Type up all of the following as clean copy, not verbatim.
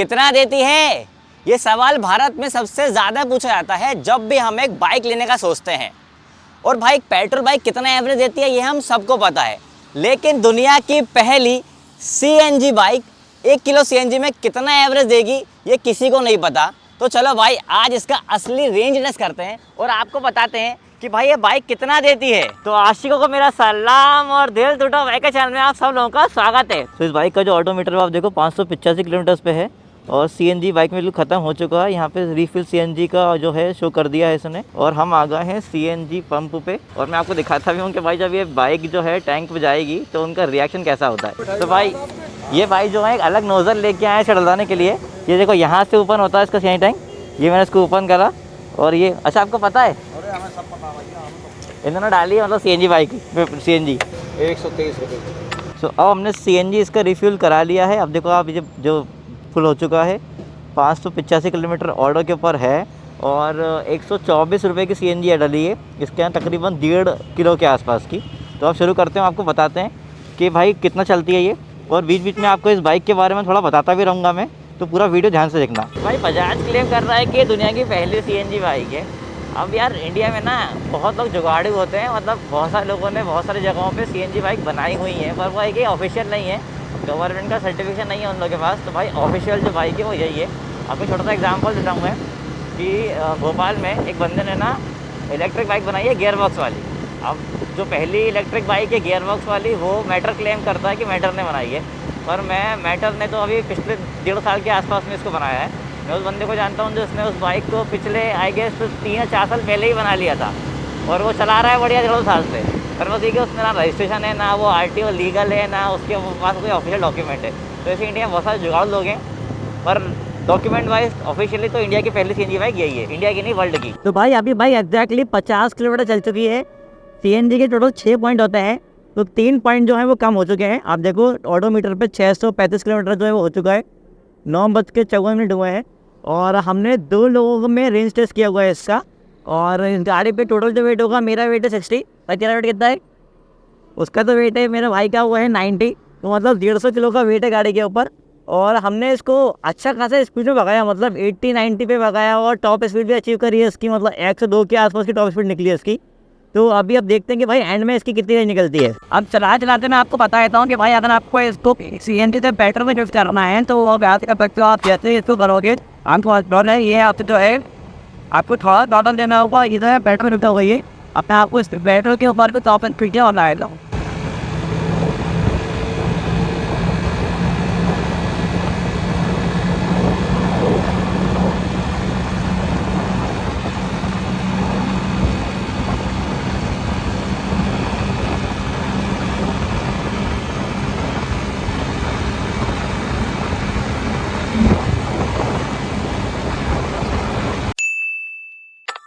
कितना देती है? ये सवाल भारत में सबसे ज़्यादा पूछा जाता है जब भी हम एक बाइक लेने का सोचते हैं। और भाई पेट्रोल बाइक कितना एवरेज देती है ये हम सबको पता है, लेकिन दुनिया की पहली सीएनजी बाइक 1 किलो सीएनजी में कितना एवरेज देगी ये किसी को नहीं पता। तो चलो भाई आज इसका असली रेंज टेस्ट करते हैं और आपको बताते हैं कि भाई ये बाइक कितना देती है। तो आशिकों को मेरा सलाम और दिल टूटा बाइक के चैनल में आप सब लोगों का स्वागत है। तो इस बाइक का जो ऑडोमीटर आप देखो 585 किलोमीटर पे है और सीएनजी बाइक में बिल्कुल ख़त्म हो चुका है। यहाँ पे रिफिल सीएनजी का जो है शो कर दिया है इसने और हम आ गए हैं सीएनजी पंप पे। और मैं आपको दिखाता भी हूँ कि भाई जब ये बाइक जो है टैंक पे जाएगी तो उनका रिएक्शन कैसा होता है। तो भाई ये भाई जो है एक अलग नोज़ल लेके आए हैं डलवाने के लिए। ये देखो यहाँ से ओपन होता है इसका सीएनजी टैंक, ये मैंने इसको ओपन करा और ये अच्छा आपको पता है इन्होंने डाली है मतलब सीएनजी बाइक सीएनजी 123 रुपये। तो अब हमने सीएनजी इसका रिफ्यूल करा लिया है। अब देखो आप ये जो फुल हो चुका है 585 किलोमीटर ऑर्डर के ऊपर है और 124 रुपये की सीएनजी डली है इसके यहाँ तकरीबन 1.5 किलो के आसपास की। तो अब शुरू करते हैं, आपको बताते हैं कि भाई कितना चलती है ये और बीच बीच में आपको इस बाइक के बारे में थोड़ा बताता भी रहूँगा मैं, तो पूरा वीडियो ध्यान से देखना। भाई बजाज क्लेम कर रहा है कि दुनिया की पहली सीएनजी बाइक है। अब यार इंडिया में ना बहुत लोग जुगाड़ू होते हैं, मतलब बहुत सारे लोगों ने बहुत सारी जगहों पे सीएनजी बाइक बनाई हुई है, पर वो एक ऑफिशियल नहीं है, गवर्नमेंट का सर्टिफिकेशन नहीं है उन लोगों के पास। तो भाई ऑफिशियल जो बाइक है वो यही है। आपको छोटा सा एग्जांपल देता हूँ मैं कि भोपाल में एक बंदे ने ना इलेक्ट्रिक बाइक बनाई है गियर बॉक्स वाली। अब जो पहली इलेक्ट्रिक बाइक है गियर बॉक्स वाली वो मैटर क्लेम करता है कि मैटर ने बनाई है, पर मैटर ने तो अभी पिछले 1.5 साल के आसपास में इसको बनाया है। मैं उस बंदे को जानता हूँ जो उसने उस बाइक को पिछले आई गेस 3 या 4 साल पहले ही बना लिया था और वो चला रहा है बढ़िया 1.5 साल से। पर वो देखिए उसमें ना रजिस्ट्रेशन है, ना वो आरटीओ लीगल है, ना उसके पास कोई ऑफिशियल डॉक्यूमेंट है। तो ऐसे इंडिया में बहुत सारे जुगाड़ लोग हैं, पर डॉक्यूमेंट वाइज ऑफिशियली तो इंडिया की पहली सीएनजी बाइक यही है, इंडिया की नहीं वर्ल्ड की। तो भाई अभी भाई एग्जैक्टली 50 किलोमीटर चल चुकी है। सीएनजी के टोटल 6 पॉइंट होते हैं, तो 3 पॉइंट जो है वो कम हो चुके हैं। आप देखो ऑडोमीटर पे 635 किलोमीटर जो है वो हो चुका है। 9:54 हुए हैं और हमने 2 लोगों में रेंज टेस्ट किया हुआ है इसका। और इस गाड़ी पे टोटल जो वेट होगा, मेरा वेट है 60, तेरा वेट कितना है? उसका तो वेट है मेरे भाई का वो है 90, तो मतलब 150 किलो का वेट है गाड़ी के ऊपर। और हमने इसको अच्छा खासा स्पीड में भगाया, मतलब 80-90 पे भगाया और टॉप स्पीड भी अचीव करी है इसकी, मतलब 102 के आसपास की टॉप स्पीड निकली है इसकी। तो अभी अब देखते हैं कि भाई एंड में इसकी कितनी रेंज निकलती है। अब चलाते मैं आपको बता देता हूँ कि भाई अगर आपको इसको सीएनजी से बेटर में शिफ्ट करना है तो आप आप जैसे इसको करोगे आपको है ये आपसे जो है आपको थोड़ा ज़्यादा देना होगा, इधर बैटर में रुकता होगा ये अपने आपको इस बैटर के ऊपर को टॉप एंड स्पीड और लाएगा।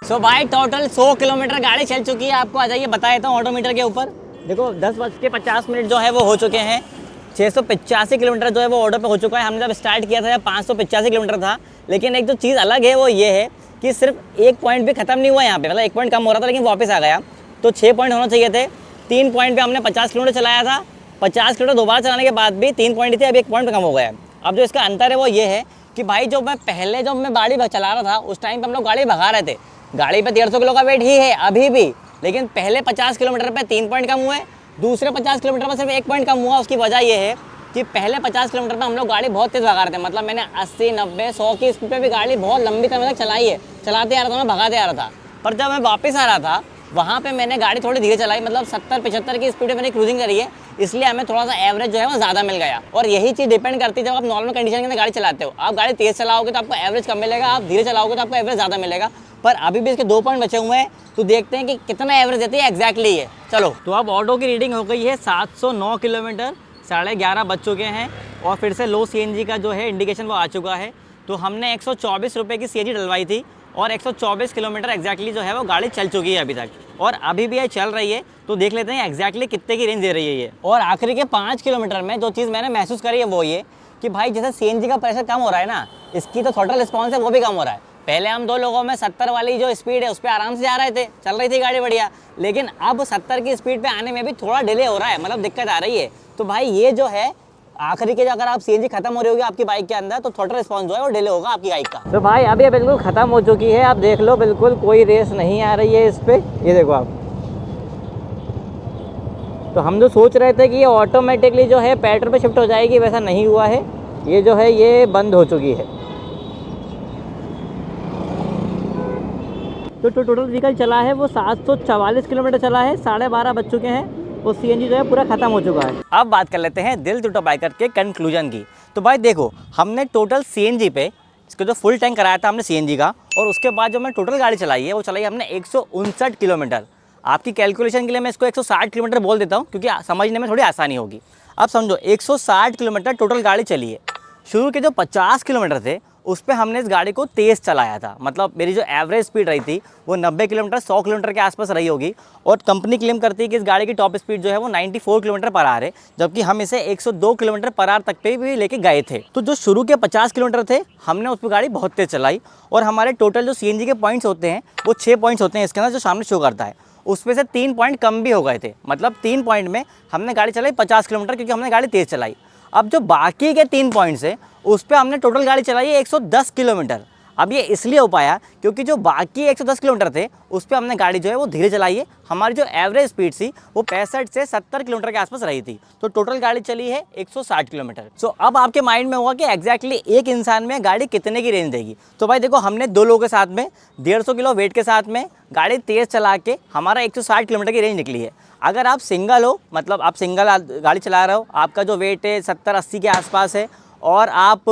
सो भाई टोटल 100 किलोमीटर गाड़ी चल चुकी है। आपको आ जाइए बता देता हूँ ऑडोमीटर के ऊपर। देखो 10:50 जो है वो हो चुके हैं। 685 किलोमीटर जो है वो ऑर्डर पे हो चुका है। हमने जब स्टार्ट किया था 585 किलोमीटर था, लेकिन एक जो चीज़ अलग है वो ये है कि सिर्फ 1 पॉइंट भी ख़त्म नहीं हुआ यहाँ पे, मतलब 1 पॉइंट कम हो रहा था लेकिन वापस आ गया। तो 6 पॉइंट होना चाहिए थे। 3 पॉइंट पर हमने 50 किलोमीटर चलाया था। 50 किलोमीटर दोबारा चलाने के बाद भी 3 पॉइंट थे, अभी 1 पॉइंट कम हो गया है। अब जो इसका अंतर है वो ये है कि भाई जब मैं गाड़ी चला रहा था उस टाइम पर हम लोग गाड़ी भगा रहे थे। गाड़ी पे 150 किलो का वेट ही है अभी भी, लेकिन पहले 50 किलोमीटर पे 3 पॉइंट कम हुए, दूसरे 50 किलोमीटर पर सिर्फ 1 पॉइंट कम हुआ। उसकी वजह ये है कि पहले 50 किलोमीटर पे हम लोग गाड़ी बहुत तेज़ भगा रहे थे, मतलब मैंने 80, 90, 100 की स्पीड पे भी गाड़ी बहुत लंबी समय तक चलाई है, चलाते आ रहा था, मैं भगाते आ रहा था। पर जब मैं वापस आ रहा था वहाँ पे मैंने गाड़ी थोड़ी धीरे चलाई, मतलब 70-75 की स्पीड पे मैंने क्रूजिंग करी है, इसलिए हमें थोड़ा सा एवरेज जो है वो ज़्यादा मिल गया। और यही चीज़ डिपेंड करती है जब आप नॉर्मल कंडीशन के अंदर गाड़ी चलाते हो। आप गाड़ी तेज़ चलाओगे तो आपको एवरेज कम मिलेगा, आप धीरे चलाओगे तो आपको एवरेज ज़्यादा मिलेगा। पर अभी भी इसके 2 पॉइंट बचे हुए हैं, तो देखते हैं कि कितना एवरेज देती है एग्जैक्टली ये। चलो, तो अब ऑटो की रीडिंग हो गई है 709 किलोमीटर, 11:30 बज चुके हैं और फिर से लो सीएनजी का जो है इंडिकेशन वो आ चुका है। तो हमने 124 रुपये की सीएनजी डलवाई थी और 124 किलोमीटर एग्जैक्टली जो है वो गाड़ी चल चुकी है अभी तक, और अभी भी ये चल रही है। तो देख लेते हैं एग्जैक्टली कितने की रेंज दे रही है ये। और आखिरी के 5 किलोमीटर में जो चीज़ मैंने महसूस करी है वो ये कि भाई जैसे सीएनजी का प्रेशर कम हो रहा है ना, इसकी तो थ्रॉटल रिस्पॉन्स है वो भी कम हो रहा है। पहले हम 2 लोगों में 70 वाली जो स्पीड है उस पर आराम से जा रहे थे, चल रही थी गाड़ी बढ़िया, लेकिन अब 70 की स्पीड पे आने में भी थोड़ा डिले हो रहा है, मतलब दिक्कत आ रही है। तो भाई ये जो है आखिरी के अगर आप सीएनजी खत्म हो रही होगी आपकी बाइक के अंदर तो थोड़ा रिस्पॉन्स जो है वो डिले होगा आपकी बाइक का। तो भाई अब ये बिल्कुल ख़त्म हो चुकी है, आप देख लो बिल्कुल कोई रेस नहीं आ रही है इस पर, ये देखो आप। तो हम जो सोच रहे थे कि ये ऑटोमेटिकली जो है पेट्रोल पे शिफ्ट हो जाएगी, वैसा नहीं हुआ है, ये जो है ये बंद हो चुकी है। तो टोटल व्हीकल चला है वो 744 किलोमीटर चला है, 12:30 बज चुके हैं, वो सीएनजी जो है पूरा ख़त्म हो चुका है। अब बात कर लेते हैं दिल टूटा बाइकर के कंक्लूजन की। तो भाई देखो, हमने टोटल सीएनजी पे इसका जो फुल टैंक कराया था हमने सीएनजी का, और उसके बाद जो हमने टोटल गाड़ी चलाई है वो चलाई हमने 159 किलोमीटर। आपकी कैलकुलेशन के लिए मैं इसको 160 किलोमीटर बोल देता हूँ क्योंकि समझने में थोड़ी आसानी होगी। अब समझो 160 किलोमीटर टोटल गाड़ी चली है। शुरू के जो 50 किलोमीटर थे उस पर हमने इस गाड़ी को तेज़ चलाया था, मतलब मेरी जो एवरेज स्पीड रही थी वो 90 किलोमीटर 100 किलोमीटर के आसपास रही होगी, और कंपनी क्लेम करती है कि इस गाड़ी की टॉप स्पीड जो है वो 94 किलोमीटर पर आवर है, जबकि हम इसे 102 किलोमीटर पर आवर तक पे भी लेके गए थे। तो जो शुरू के 50 किलोमीटर थे हमने उस पर गाड़ी बहुत तेज़ चलाई, और हमारे टोटल जो सीएनजी के पॉइंट्स होते हैं वो 6 पॉइंट्स होते हैं इसके अंदर जो सामने शो करता है, उसमें से 3 पॉइंट कम भी हो गए थे, मतलब 3 पॉइंट में हमने गाड़ी चलाई 50 किलोमीटर क्योंकि हमने गाड़ी तेज़ चलाई। अब जो बाकी के 3 पॉइंट्स है उस पर हमने टोटल गाड़ी चलाई है 110 किलोमीटर। अब ये इसलिए हो पाया क्योंकि जो बाकी 110 किलोमीटर थे उस पर हमने गाड़ी जो है वो धीरे चलाई है। हमारी जो एवरेज स्पीड थी वो 65 से 70 किलोमीटर के आसपास रही थी, तो टोटल गाड़ी चली है 160 किलोमीटर। सो अब आपके माइंड में होगा कि एग्जैक्टली एक इंसान में गाड़ी कितने की रेंज देगी। तो भाई देखो, हमने 2 लोगों के साथ में 150 किलो वेट के साथ में गाड़ी तेज़ चला के हमारा 160 किलोमीटर की रेंज निकली है। अगर आप सिंगल हो, मतलब आप सिंगल गाड़ी चला रहे हो, आपका जो वेट है 70-80 के आसपास है, और आप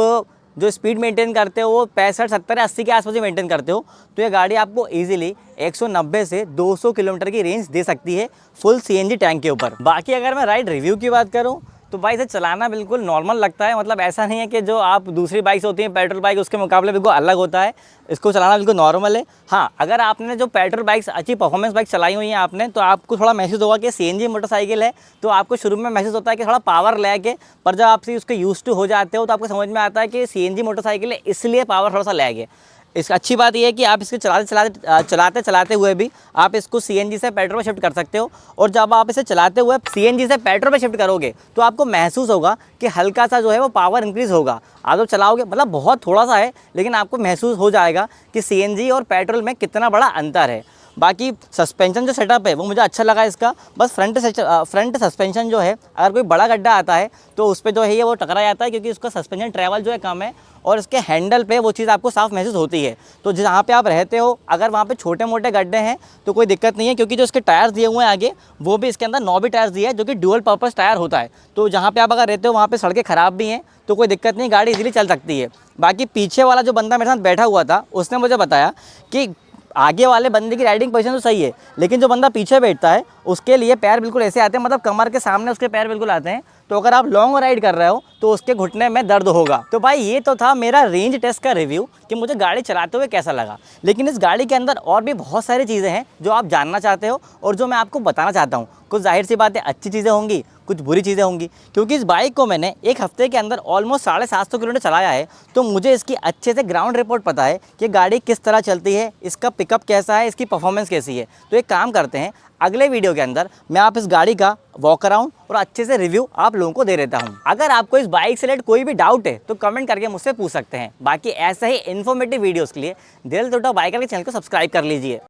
जो स्पीड मेंटेन करते हो वो 65, 70 या 80 के आसपास ही मेंटेन करते हो, तो ये गाड़ी आपको इजीली 190 से 200 किलोमीटर की रेंज दे सकती है फुल सीएनजी टैंक के ऊपर। बाकी अगर मैं राइड रिव्यू की बात करूं तो भाई इसे चलाना बिल्कुल नॉर्मल लगता है, मतलब ऐसा नहीं है कि जो आप दूसरी बाइक्स होती हैं पेट्रोल बाइक उसके मुकाबले बिल्कुल अलग होता है, इसको चलाना बिल्कुल नॉर्मल है। हाँ, अगर आपने जो पेट्रोल बाइक्स अच्छी परफॉर्मेंस बाइक चलाई हुई हैं आपने, तो आपको थोड़ा महसूस होगा कि सीएनजी मोटरसाइकिल है, तो आपको शुरू में महसूस होता है कि थोड़ा पावर लैग है, पर जब आप उसके यूज टू हो जाते हो तो आपको समझ में आता है कि सीएनजी मोटरसाइकिल है इसलिए पावर थोड़ा सा लैग है। इसकी अच्छी बात यह है कि आप इसके चलाते हुए भी आप इसको सीएनजी से पेट्रोल में शिफ्ट कर सकते हो, और जब आप इसे चलाते हुए सीएनजी से पेट्रोल में शिफ्ट करोगे तो आपको महसूस होगा कि हल्का सा जो है वो पावर इंक्रीज़ होगा। आप जब चलाओगे, मतलब बहुत थोड़ा सा है, लेकिन आपको महसूस हो जाएगा कि सीएनजी और पेट्रोल में कितना बड़ा अंतर है। बाकी सस्पेंशन जो सेटअप है वो मुझे अच्छा लगा इसका। बस फ्रंट सस्पेंशन जो है, अगर कोई बड़ा गड्ढा आता है तो उस पर जो है ये वो टकरा जाता है, क्योंकि उसका सस्पेंशन ट्रैवल जो है कम है, और इसके हैंडल पे वो चीज़ आपको साफ महसूस होती है। तो जहाँ पे आप रहते हो अगर वहाँ पे छोटे मोटे गड्ढे हैं तो कोई दिक्कत नहीं है, क्योंकि जो इसके टायर्स दिए हुए हैं आगे वो भी इसके अंदर नॉबी टायर्स दिए हैं जो कि ड्यूअल पर्पस टायर होता है। तो जहाँ पे आप अगर रहते हो वहाँ पे सड़कें ख़राब भी हैं तो कोई दिक्कत नहीं, गाड़ी इजीली चल सकती है। बाकी पीछे वाला जो बंदा मेरे साथ बैठा हुआ था उसने मुझे बताया कि आगे वाले बंदे की राइडिंग पोजीशन तो सही है, लेकिन जो बंदा पीछे बैठता है उसके लिए पैर बिल्कुल ऐसे आते हैं, मतलब कमर के सामने उसके पैर बिल्कुल आते हैं, तो अगर आप लॉन्ग राइड कर रहे हो तो उसके घुटने में दर्द होगा। तो भाई ये तो था मेरा रेंज टेस्ट का रिव्यू कि मुझे गाड़ी चलाते हुए कैसा लगा, लेकिन इस गाड़ी के अंदर और भी बहुत सारी चीज़ें हैं जो आप जानना चाहते हो और जो मैं आपको बताना चाहता हूँ। कुछ जाहिर सी बात है अच्छी चीज़ें होंगी, कुछ बुरी चीज़ें होंगी, क्योंकि इस बाइक को मैंने एक हफ्ते के अंदर ऑलमोस्ट 750 किलोमीटर चलाया है, तो मुझे इसकी अच्छे से ग्राउंड रिपोर्ट पता है कि गाड़ी किस तरह चलती है, इसका पिकअप कैसा है, इसकी परफॉर्मेंस कैसी है। तो एक काम करते हैं, अगले वीडियो के अंदर मैं आप इस गाड़ी का वॉक अराउंड और अच्छे से रिव्यू आप लोगों को दे देता हूं। अगर आपको इस बाइक से रिलेटेड कोई भी डाउट है तो कमेंट करके मुझसे पूछ सकते हैं। बाकी ऐसे ही इन्फॉर्मेटिव वीडियोस के लिए दिल टूटा बाइकर के चैनल को सब्सक्राइब कर लीजिए।